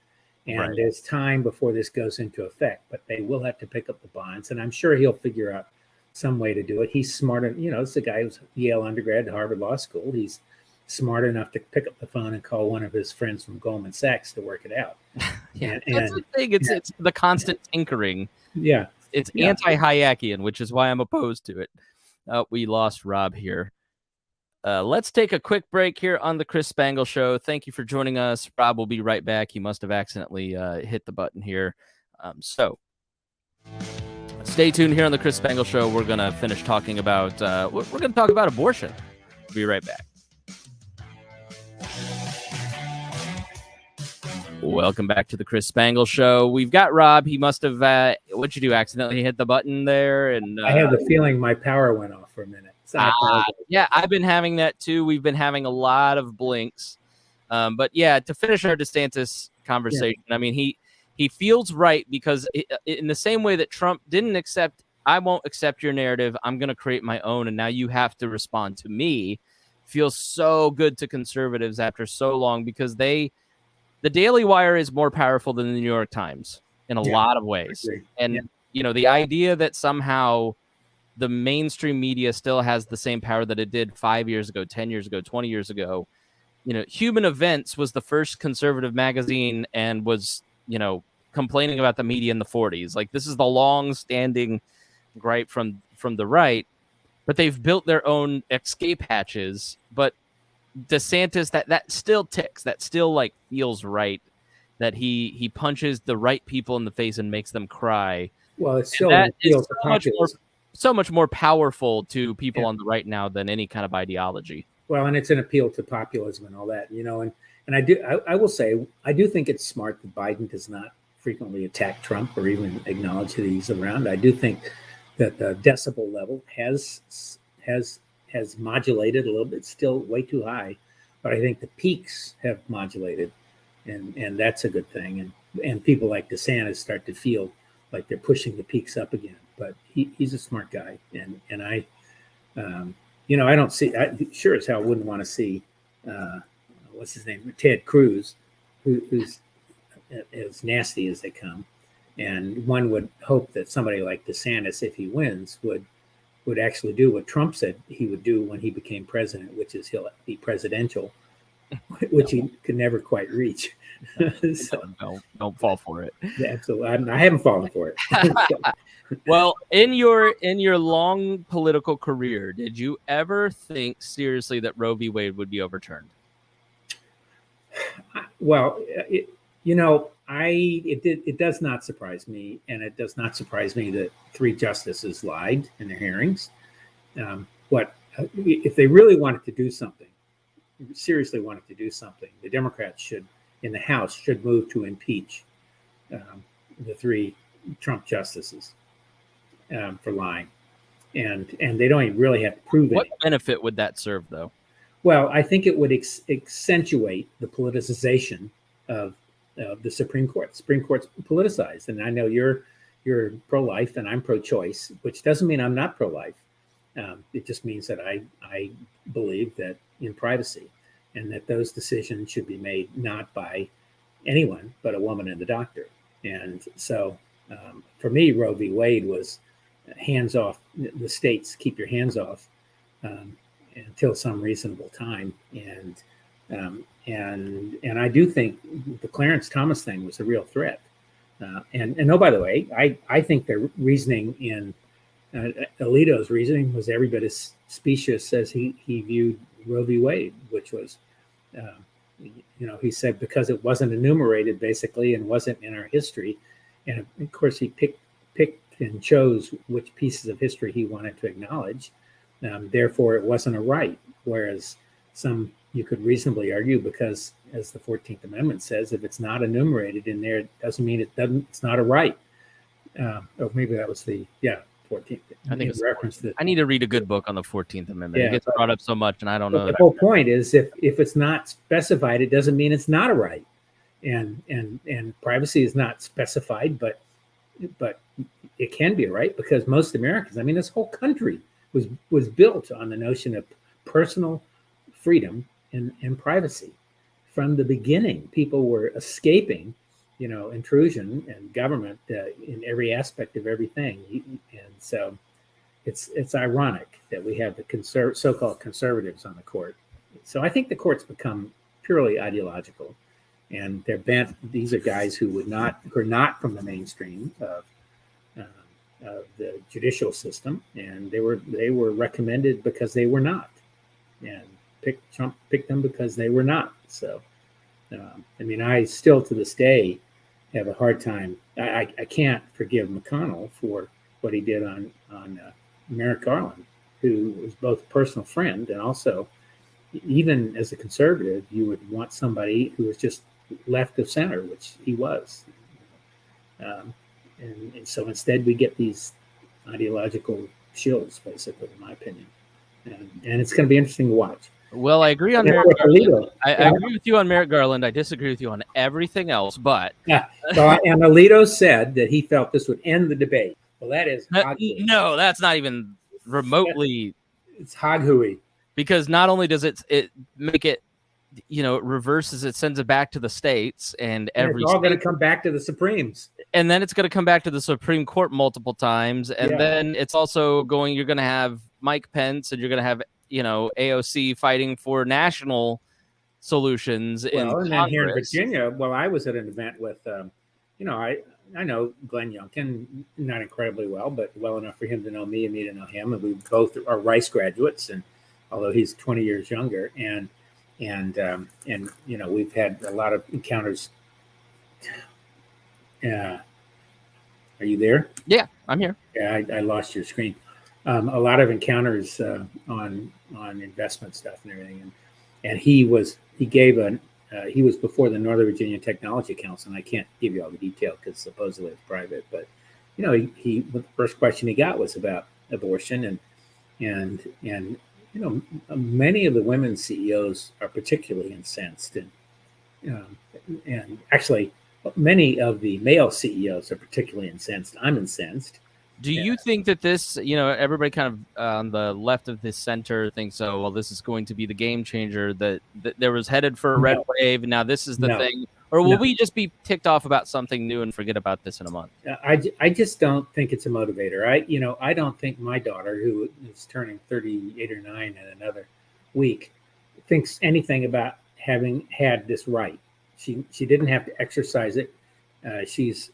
and Right. there's time before this goes into effect. But they will have to pick up the bonds, and I'm sure he'll figure out some way to do it. He's smart. It's a guy who's Yale undergrad, Harvard Law School. He's smart enough to pick up the phone and call one of his friends from Goldman Sachs to work it out. Yeah, that's the thing. It's the constant tinkering. Yeah. It's anti-Hayekian, which is why I'm opposed to it. We lost Rob here. Let's take a quick break here on the Chris Spangle Show. Thank you for joining us. Rob will be right back. He must have accidentally hit the button here. So stay tuned here on the Chris Spangle Show. We're going to finish talking about we're going to talk about abortion. We'll be right back. Welcome back to the Chris Spangle Show. We've got Rob. He must have, what'd you do, accidentally hit the button there? And I have the feeling my power went off for a minute. So yeah, I've been having that too. We've been having a lot of blinks. But yeah, to finish our DeSantis conversation, I mean, he feels right because in the same way that Trump didn't accept, I won't accept your narrative, I'm going to create my own, and now you have to respond to me, feels so good to conservatives after so long because the Daily Wire is more powerful than the New York Times in a lot of ways. And, the idea that somehow the mainstream media still has the same power that it did 5 years ago, 10 years ago, 20 years ago. Human Events was the first conservative magazine and was, complaining about the media in the 40s. Like, this is the long-standing gripe from the right, but they've built their own escape hatches. But DeSantis, that still ticks. That still feels right. That he punches the right people in the face and makes them cry. Well, it's still an appeal to populism. So much more powerful to people on the right now than any kind of ideology. Well, and it's an appeal to populism and all that, and I will say, I do think it's smart that Biden does not frequently attack Trump or even acknowledge that he's around. I do think that the decibel level has modulated a little bit, still way too high, but I think the peaks have modulated, and that's a good thing. And people like DeSantis start to feel like they're pushing the peaks up again. But he's a smart guy, and I don't see. I sure as hell wouldn't want to see what's his name, Ted Cruz, who's as nasty as they come. And one would hope that somebody like DeSantis, if he wins, would actually do what Trump said he would do when he became president, which is he'll be presidential, which he could never quite reach. So, don't fall for it. Yeah, absolutely. I haven't fallen for it. Well, in your long political career, did you ever think seriously that Roe v. Wade would be overturned? Well, it does not surprise me, and it does not surprise me that 3 justices lied in their hearings. If they really wanted to do something, seriously wanted to do something, the Democrats in the House should move to impeach the 3 Trump justices for lying, and they don't even really have to prove it. What benefit would that serve, though? Well, I think it would accentuate the politicization of the Supreme Court. Supreme Court's politicized, and I know you're pro-life and I'm pro-choice, which doesn't mean I'm not pro-life. It just means that I believe that in privacy, and that those decisions should be made not by anyone but a woman and the doctor. And so, for me, Roe v. Wade was hands off. The states keep your hands off until some reasonable time. And I do think the Clarence Thomas thing was a real threat. And oh, by the way, I think the reasoning in Alito's reasoning was every bit as specious as he viewed Roe v. Wade, which was, he said because it wasn't enumerated basically and wasn't in our history. And of course, he picked and chose which pieces of history he wanted to acknowledge. Therefore, it wasn't a right. Whereas some you could reasonably argue, because as the 14th Amendment says, if it's not enumerated in there, it doesn't mean it's not a right. Or maybe that was the 14th. I think it's reference to. I need to read a good book on the 14th Amendment. It gets brought up so much, and I don't know. The whole point is if it's not specified, it doesn't mean it's not a right. And privacy is not specified, but it can be a right, because most Americans, this whole country was built on the notion of personal freedom and privacy. from the beginning. People were escaping, intrusion and government in every aspect of everything. And so it's ironic that we have the so-called conservatives on the court. So I think the court's become purely ideological, and they're bent. These are guys who are not from the mainstream of the judicial system, and they were recommended because they were not, and Trump picked them because they were not. So, I still to this day have a hard time. I can't forgive McConnell for what he did on Merrick Garland, who was both a personal friend and also, even as a conservative, you would want somebody who was just left of center, which he was. And so instead we get these ideological shills, basically, in my opinion. And it's going to be interesting to watch. Well, I agree on Merrick Garland. I agree with you on Merrick Garland. I disagree with you on everything else, but... Yeah. And Alito said that he felt this would end the debate. Well, that is... No, that's not even remotely... It's hog-hooey. Because not only does it make it, it reverses, it sends it back to the states, and every it's all going to come back to the Supremes. And then it's going to come back to the Supreme Court multiple times. And then it's also you're going to have Mike Pence, and you're going to have, AOC fighting for national solutions. And then here in Virginia, I was at an event with, I know Glenn Youngkin, not incredibly well, but well enough for him to know me and me to know him. And we both are Rice graduates, and although he's 20 years younger, and we've had a lot of encounters. Are you there? Yeah, I'm here. Yeah, I lost your screen. A lot of encounters on investment stuff and everything, and he was before the Northern Virginia Technology Council, and I can't give you all the detail because supposedly it's private, but he the first question he got was about abortion, and many of the women CEOs are particularly incensed, and actually many of the male CEOs are particularly incensed. I'm incensed. Do you think that this, everybody kind of on the left of this center thinks, this is going to be the game changer, that there was headed for a red wave, and now this is the thing? Or will we just be ticked off about something new and forget about this in a month? I just don't think it's a motivator. I don't think my daughter, who is turning 38 or 9 in another week, thinks anything about having had this right. She didn't have to exercise it. She's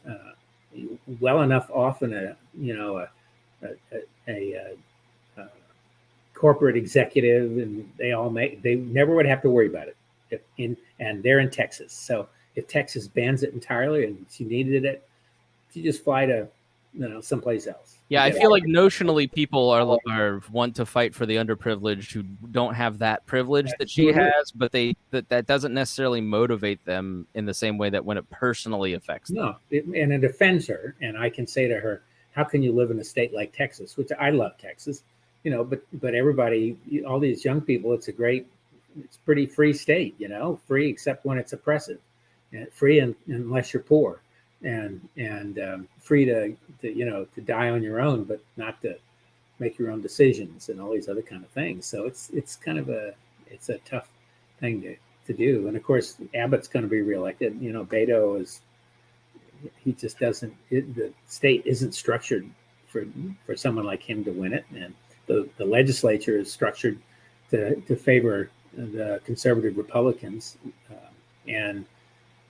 well enough off in a corporate executive, and they never would have to worry about it. And they're in Texas, so if Texas bans it entirely and she needed it, she just fly to someplace else. Yeah, I feel like notionally people are want to fight for the underprivileged who don't have that privilege that she has, but that doesn't necessarily motivate them in the same way that when it personally affects them. And it offends her. And I can say to her, how can you live in a state like Texas, which I love Texas, but everybody, all these young people, it's pretty free state, free except when it's oppressive, and free unless you're poor. And free to die on your own, but not to make your own decisions and all these other kind of things. So it's kind of a tough thing to do. And of course, Abbott's going to be reelected. Beto he just doesn't. The state isn't structured for someone like him to win it, and the legislature is structured to favor the conservative Republicans, and.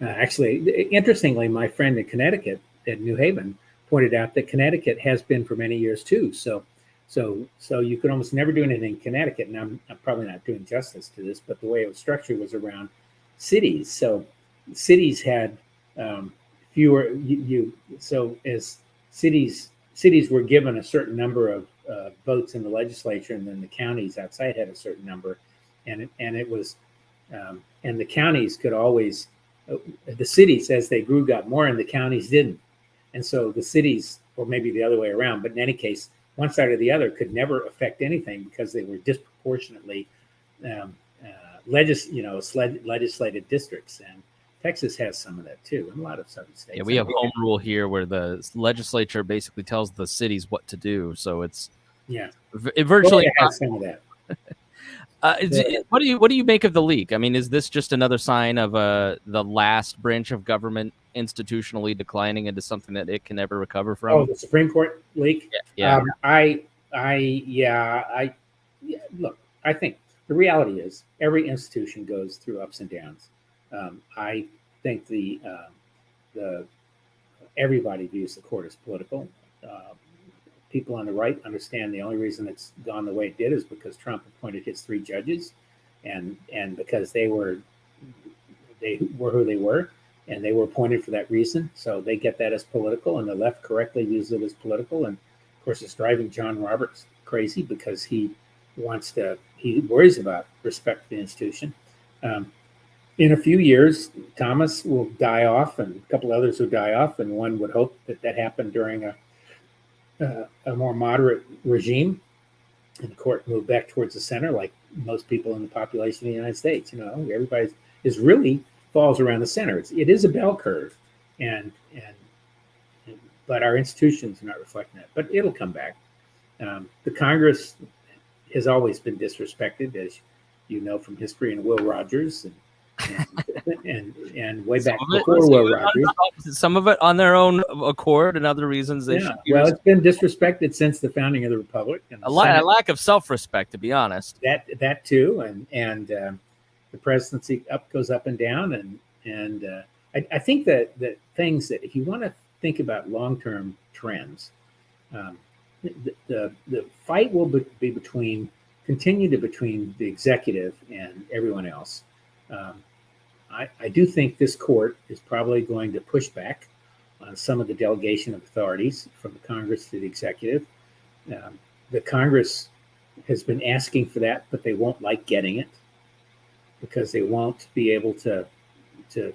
Actually, interestingly, my friend in Connecticut at New Haven pointed out that Connecticut has been for many years too. So you could almost never do anything in Connecticut, and I'm probably not doing justice to this, but the way it was structured was around cities. So cities had fewer. So as cities were given a certain number of votes in the legislature, and then the counties outside had a certain number, and it was and the counties could always. The cities, as they grew, got more, and the counties didn't. And so the cities, or maybe the other way around, but in any case, one side or the other could never affect anything because they were disproportionately legislated districts. And Texas has some of that too, and a lot of southern states. Yeah, we have home rule here where the legislature basically tells the cities what to do. So it's it virtually has some of that. What do you make of the leak? I mean, is this just another sign of the last branch of government institutionally declining into something that it can never recover from? Oh, the Supreme Court leak. Yeah. Look, I think the reality is every institution goes through ups and downs. I think the everybody views the court as political. People on the right understand the only reason it's gone the way it did is because Trump appointed his 3 judges, and because they were who they were, and they were appointed for that reason. So they get that as political, and the left correctly uses it as political. And of course, it's driving John Roberts crazy because he worries about respect for the institution. In a few years, Thomas will die off, and a couple others will die off, and one would hope that happened during a more moderate regime, and the court moved back towards the center, like most people in the population of the United States. Everybody is really falls around the center. It is a bell curve, but our institutions are not reflecting that. But it'll come back. The Congress has always been disrespected, as you know from history, and Will Rogers and way back before Will Rogers. Some of it on their own accord, and other reasons they should. Well, it's been disrespected since the founding of the Republic. And a lack of self-respect, to be honest. That too, and the presidency goes up and down, and I think that things that if you want to think about long-term trends, the fight will continue between the executive and everyone else. I do think this court is probably going to push back on some of the delegation of authorities from the Congress to the executive. The Congress has been asking for that, but they won't like getting it because they won't be able to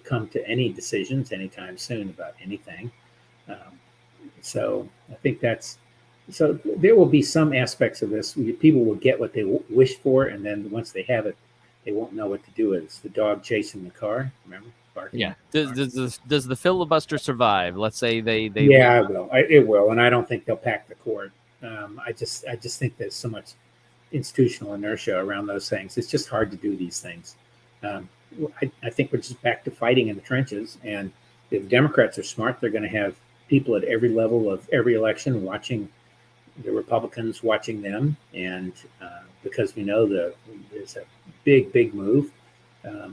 come to any decisions anytime soon about anything. So I think so there will be some aspects of this. People will get what they wish for, and then once they have it, they won't know what to do with it. It's the dog chasing the car. Remember? Barking. Yeah. Does the filibuster survive? Let's say they Yeah, it will, and I don't think they'll pack the court. I just think there's so much institutional inertia around those things. It's just hard to do these things. I think we're just back to fighting in the trenches, and if Democrats are smart, they're going to have people at every level of every election watching the Republicans, watching them, and because we know there's a big move, a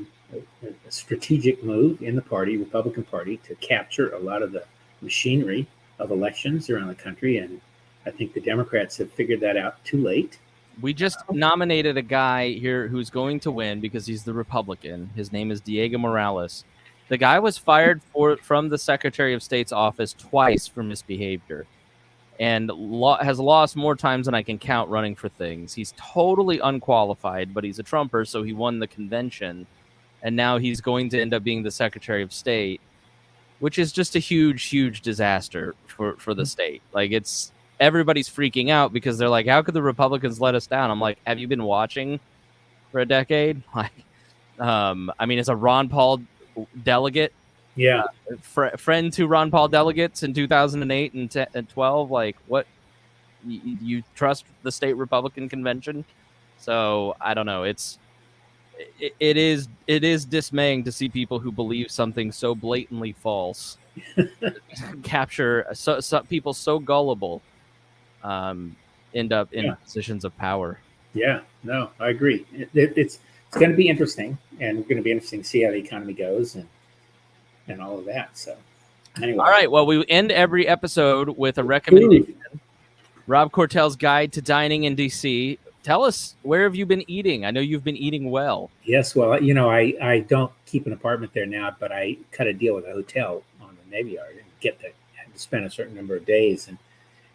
strategic move in the Republican Party, to capture a lot of the machinery of elections around the country, and I think the Democrats have figured that out too late. We just nominated a guy here who's going to win because he's the Republican. His name is Diego Morales. The guy was fired from the Secretary of State's office twice for misbehavior, and has lost more times than I can count running for things. He's totally unqualified, but he's a Trumper, so he won the convention, and now he's going to end up being the Secretary of State, which is just a huge disaster for the state. Like, everybody's freaking out because they're like, how could the Republicans let us down? I'm like, have you been watching for a decade? Like, I mean, as a Ron Paul delegate, friend to Ron Paul delegates in 2008 and 12, like, what, you trust the state Republican convention? So I don't know. It is dismaying to see people who believe something so blatantly false capture people so gullible end up in positions of power. Yeah, no, I agree. It's going to be interesting, and it's going to be interesting to see how the economy goes and all of that. So anyway. All right. Well, we end every episode with a recommendation. Rob Cortell's Guide to Dining in D.C. Tell us, where have you been eating? I know you've been eating well. Yes. Well, I don't keep an apartment there now, but I cut a deal with a hotel on the Navy Yard and had to spend a certain number of days.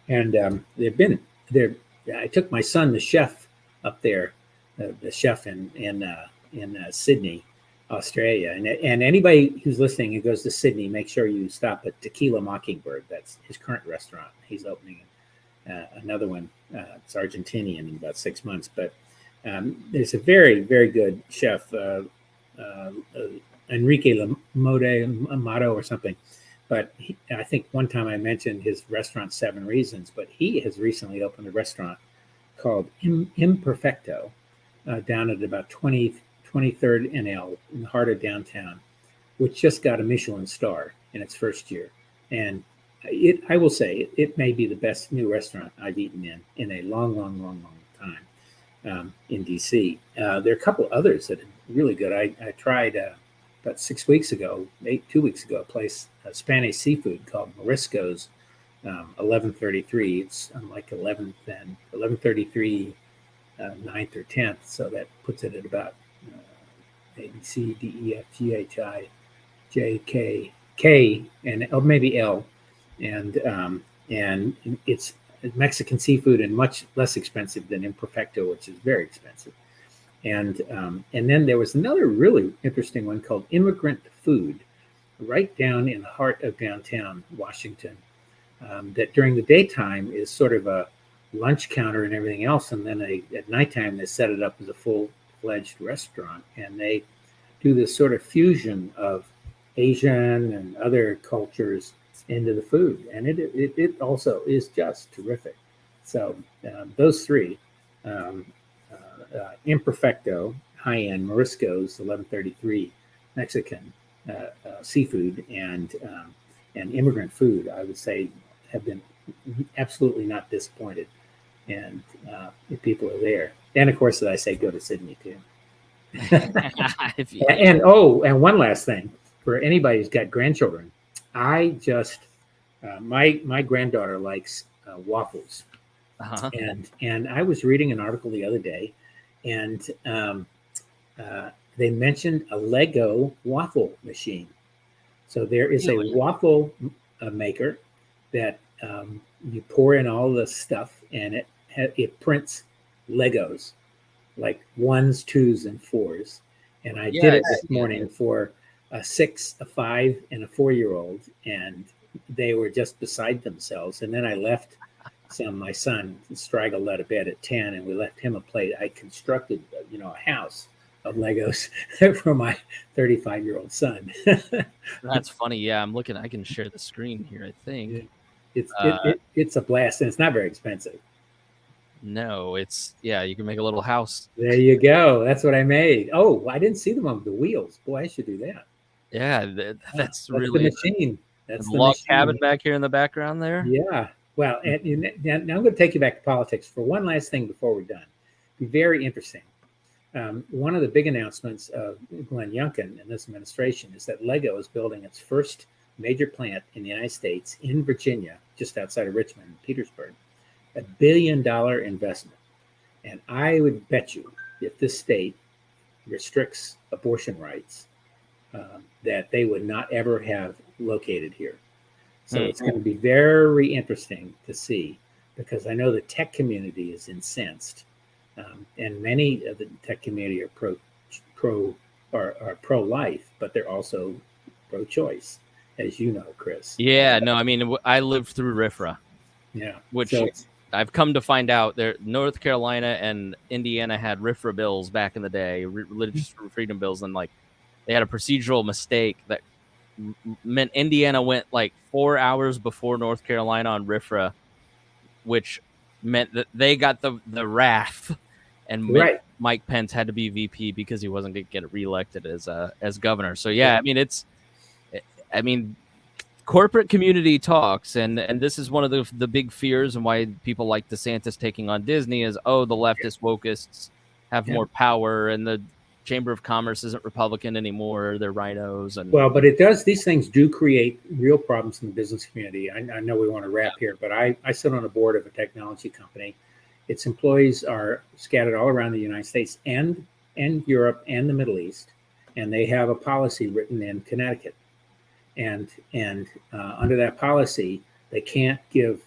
And they've been there. I took my son, the chef, up there, the chef in Sydney, Australia. And anybody who's listening who goes to Sydney, make sure you stop at Tequila Mockingbird. That's his current restaurant. He's opening another one. It's Argentinian in about 6 months. But there's a very, very good chef, Enrique Amato or something. But I think one time I mentioned his restaurant, 7 Reasons, but he has recently opened a restaurant called Imperfecto, down at about 23rd and L in the heart of downtown, which just got a Michelin star in its first year. And I will say, it may be the best new restaurant I've eaten in a long time in DC. There are a couple others that are really good. I tried about 2 weeks ago, a place, Spanish seafood called Morisco's, 1133. It's on like 11th and 1133, 9th or 10th. So that puts it at about A, B, C, D, E, F, G, H, I, J, K, and maybe L. And it's Mexican seafood and much less expensive than Imperfecto, which is very expensive. And then there was another really interesting one called Immigrant Food, right down in the heart of downtown Washington, that during the daytime is sort of a lunch counter and everything else. And then at nighttime, they set it up as a full-fledged restaurant. And they do this sort of fusion of Asian and other cultures into the food. And it also is just terrific. So those three, Imperfecto, high-end, Morisco's, 1133, Mexican seafood, and Immigrant Food, I would say, have been absolutely not disappointed. And if people are there. And of course, as I say, go to Sydney too. And one last thing for anybody who's got grandchildren, I just my granddaughter likes waffles, and I was reading an article the other day, and they mentioned a Lego waffle machine. So there is a waffle maker that you pour in all the stuff, and it prints Legos, like 1s, 2s, and 4s. And I did it this morning for a 6, a 5, and a 4-year-old, and they were just beside themselves. And then I left my son straggled out of bed at 10, and we left him a plate. I constructed, a house of Legos for my 35-year-old son. That's funny. Yeah, I'm looking. I can share the screen here, I think. It's a blast, and it's not very expensive. No, you can make a little house. There you go. That's what I made. Oh, I didn't see them on the wheels. Boy, I should do that. Yeah, that's really the machine. That's the log machine. cabin back here in the background there. Yeah. Well, and now I'm going to take you back to politics for one last thing before we're done. Be very interesting. One of the big announcements of Glenn Youngkin and this administration is that Lego is building its first major plant in the United States in Virginia, just outside of Richmond, Petersburg, $1 billion investment. And I would bet you if this state restricts abortion rights, that they would not ever have located here. So it's going to be very interesting to see, because I know the tech community is incensed, and many of the tech community are pro-life, but they're also pro-choice, as you know, Chris. Yeah, no, I mean, I lived through RFRA. Yeah, which I've come to find out North Carolina and Indiana had RFRA bills back in the day, religious freedom bills, and like they had a procedural mistake that meant Indiana went like 4 hours before North Carolina on RFRA, which meant that they got the wrath, and Mike Pence had to be VP because he wasn't going to get reelected as governor. So yeah, I mean, corporate community talks, and this is one of the big fears and why people like DeSantis taking on Disney is, the leftist wokeists have more power, and the Chamber of Commerce isn't Republican anymore. They're rhinos. But these things do create real problems in the business community. I know we want to wrap here, but I sit on a board of a technology company. Its employees are scattered all around the United States and Europe and the Middle East, and they have a policy written in Connecticut. And under that policy, they can't give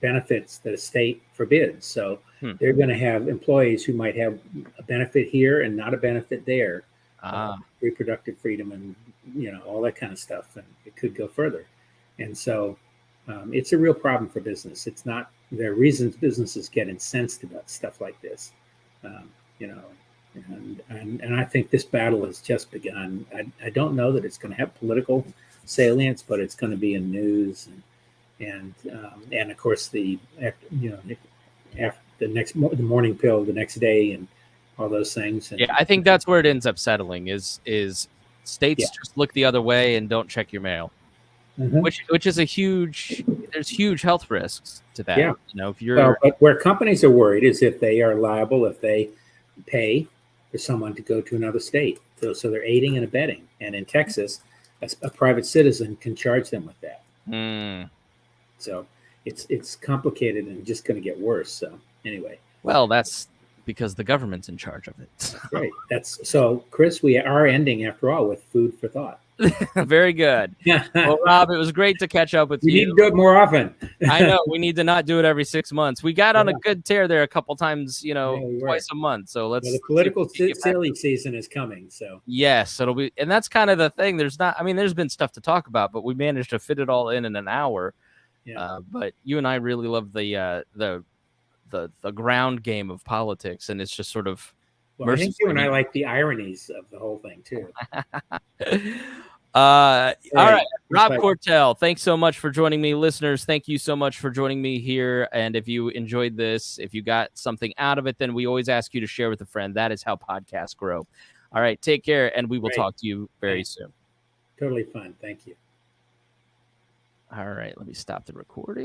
benefits that a state forbids. So they're going to have employees who might have a benefit here and not a benefit there, reproductive freedom and all that kind of stuff, and it could go further. And so it's a real problem for business. It's not, there are reasons businesses get incensed about stuff like this, and I think this battle has just begun. I don't know that it's going to have political salience, but it's going to be in news, and of course the morning pill the next day, and all those things. And, yeah, I think that's where it ends up settling is states just look the other way and don't check your mail, which is there's huge health risks to that. Yeah. You know, if you're but where companies are worried is if they are liable, if they pay for someone to go to another state. So they're aiding and abetting. And in Texas, a private citizen can charge them with that. So it's complicated and just going to get worse. So anyway. Well, that's because the government's in charge of it. Right. So, Chris, we are ending, after all, with food for thought. Very good. Well, Rob, it was great to catch up with you. We need to do it more often. I know. We need to not do it every 6 months. We got on a good tear there a couple times, twice a month. So let's. The political silly season is coming. So yes, it'll be, and that's kind of the thing. There's been stuff to talk about, but we managed to fit it all in an hour. Yeah. But you and I really love the ground game of politics, and it's just sort of. Well, I think you and I like the ironies of the whole thing too. All right, Rob Quartel, thanks so much for joining me. Listeners, thank you so much for joining me here. And if you enjoyed this, if you got something out of it, then we always ask you to share with a friend. That is how podcasts grow. All right, take care, and we will talk to you very soon. Totally fun. Thank you. All right, let me stop the recording.